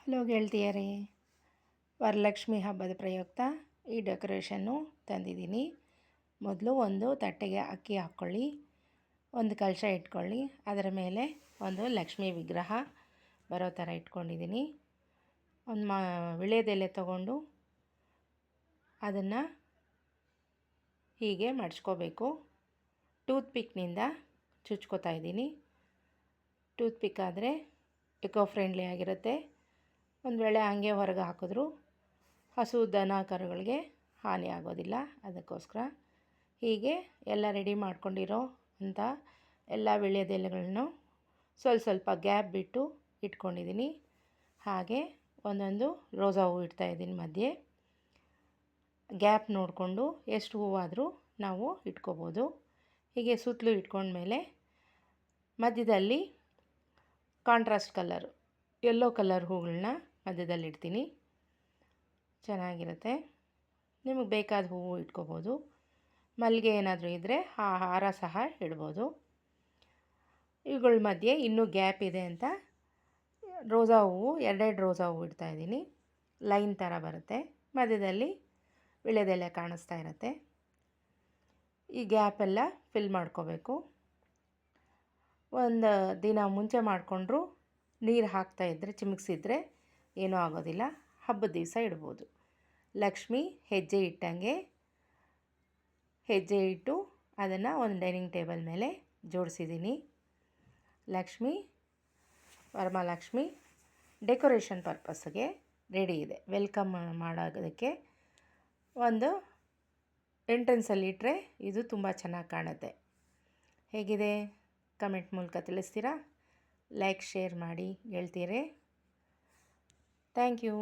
Hello ಗೆಳತಿಯರೇ, Varalakshmi ಹಬ್ಬದ ಪ್ರಯುಕ್ತ ಈ ಡೆಕೋರೇಷನ್ನು ತಂದಿದ್ದೀನಿ. ಮೊದಲು ಒಂದು ತಟ್ಟೆಗೆ ಅಕ್ಕಿ ಹಾಕ್ಕೊಳ್ಳಿ, ಒಂದು ಕಲಶ ಇಟ್ಕೊಳ್ಳಿ, ಅದರ ಮೇಲೆ ಒಂದು ಲಕ್ಷ್ಮಿ ವಿಗ್ರಹ ಬರೋ ಥರ ಇಟ್ಕೊಂಡಿದ್ದೀನಿ. ಒಂದು ವಿಳ್ಯದೆಲೆ ತೊಗೊಂಡು ಅದನ್ನು ಹೀಗೆ ಮಡ್ಚ್ಕೋಬೇಕು. ಟೂತ್ ಪಿಕ್ನಿಂದ ಚುಚ್ಕೋತಾ ಇದ್ದೀನಿ. ಟೂತ್ ಪಿಕ್ ಆದರೆ ಎಕೋ ಫ್ರೆಂಡ್ಲಿ ಆಗಿರುತ್ತೆ. ಒಂದು ವೇಳೆ ಹಂಗೆ ಹೊರಗೆ ಹಾಕಿದ್ರೂ ಹಸು ದನ ಕರುಗಳಿಗೆ ಹಾನಿ ಆಗೋದಿಲ್ಲ. ಅದಕ್ಕೋಸ್ಕರ ಹೀಗೆ ಎಲ್ಲ ರೆಡಿ ಮಾಡ್ಕೊಂಡಿರೋ ಅಂಥ ಎಲ್ಲ ವೀಳ್ಯದೆಲೆಗಳನ್ನು ಸ್ವಲ್ಪ ಗ್ಯಾಪ್ ಬಿಟ್ಟು ಇಟ್ಕೊಂಡಿದ್ದೀನಿ. ಹಾಗೆ ಒಂದೊಂದು ರೋಸಾ ಹೂವು ಇಡ್ತಾಯಿದ್ದೀನಿ. ಮಧ್ಯೆ ಗ್ಯಾಪ್ ನೋಡಿಕೊಂಡು ಎಷ್ಟು ಹೂವಾದರೂ ನಾವು ಇಟ್ಕೋಬೋದು. ಹೀಗೆ ಸುತ್ತಲೂ ಇಟ್ಕೊಂಡ್ಮೇಲೆ ಮಧ್ಯದಲ್ಲಿ ಕಾಂಟ್ರಾಸ್ಟ್ ಕಲರ್ ಯೆಲ್ಲೋ ಕಲರ್ ಹೂಗಳನ್ನ ಮಧ್ಯದಲ್ಲಿ ಇಡ್ತೀನಿ. ಚೆನ್ನಾಗಿರುತ್ತೆ. ನಿಮಗೆ ಬೇಕಾದ ಹೂವು ಇಟ್ಕೋಬೋದು. ಮಲ್ಲಿಗೆ ಏನಾದರೂ ಇದ್ದರೆ ಆ ಹಾರ ಸಹ ಇಡ್ಬೋದು. ಇವುಗಳ ಮಧ್ಯೆ ಇನ್ನೂ ಗ್ಯಾಪ್ ಇದೆ ಅಂತ ರೋಸಾ ಹೂವು, ಎರಡೆರಡು ರೋಸಾ ಹೂವು ಇಡ್ತಾಯಿದ್ದೀನಿ. ಲೈನ್ ಥರ ಬರುತ್ತೆ. ಮಧ್ಯದಲ್ಲಿ ವಿಳ್ಯದೆಲೆ ಕಾಣಿಸ್ತಾ ಇರುತ್ತೆ. ಈ ಗ್ಯಾಪೆಲ್ಲ ಫಿಲ್ ಮಾಡ್ಕೋಬೇಕು. ಒಂದು ದಿನ ಮುಂಚೆ ಮಾಡಿಕೊಂಡ್ರು ನೀರು ಹಾಕ್ತಾಯಿದ್ರೆ ಚಿಮುಕ್ಸಿದ್ರೆ ಏನೂ ಆಗೋದಿಲ್ಲ. ಹಬ್ಬದ ದಿವಸ ಇಡ್ಬೋದು. ಲಕ್ಷ್ಮಿ ಹೆಜ್ಜೆ ಇಟ್ಟಂಗೆ ಹೆಜ್ಜೆ ಇಟ್ಟು ಅದನ್ನು ಒಂದು ಡೈನಿಂಗ್ ಟೇಬಲ್ ಮೇಲೆ ಜೋಡಿಸಿದ್ದೀನಿ. ಲಕ್ಷ್ಮಿ, ವರಮಹಾಲಕ್ಷ್ಮಿ ಡೆಕೋರೇಷನ್ ಪರ್ಪಸ್ಗೆ ರೆಡಿ ಇದೆ. ವೆಲ್ಕಮ್ ಮಾಡೋದಕ್ಕೆ ಒಂದು ಎಂಟ್ರೆನ್ಸಲ್ಲಿ ಇಟ್ಟರೆ ಇದು ತುಂಬ ಚೆನ್ನಾಗಿ ಕಾಣುತ್ತೆ. ಹೇಗಿದೆ ಕಮೆಂಟ್ ಮೂಲಕ ತಿಳಿಸ್ತೀರಾ? ಲೈಕ್, ಶೇರ್ ಮಾಡಿ ಗೆಳತಿಯರೇ. Thank you.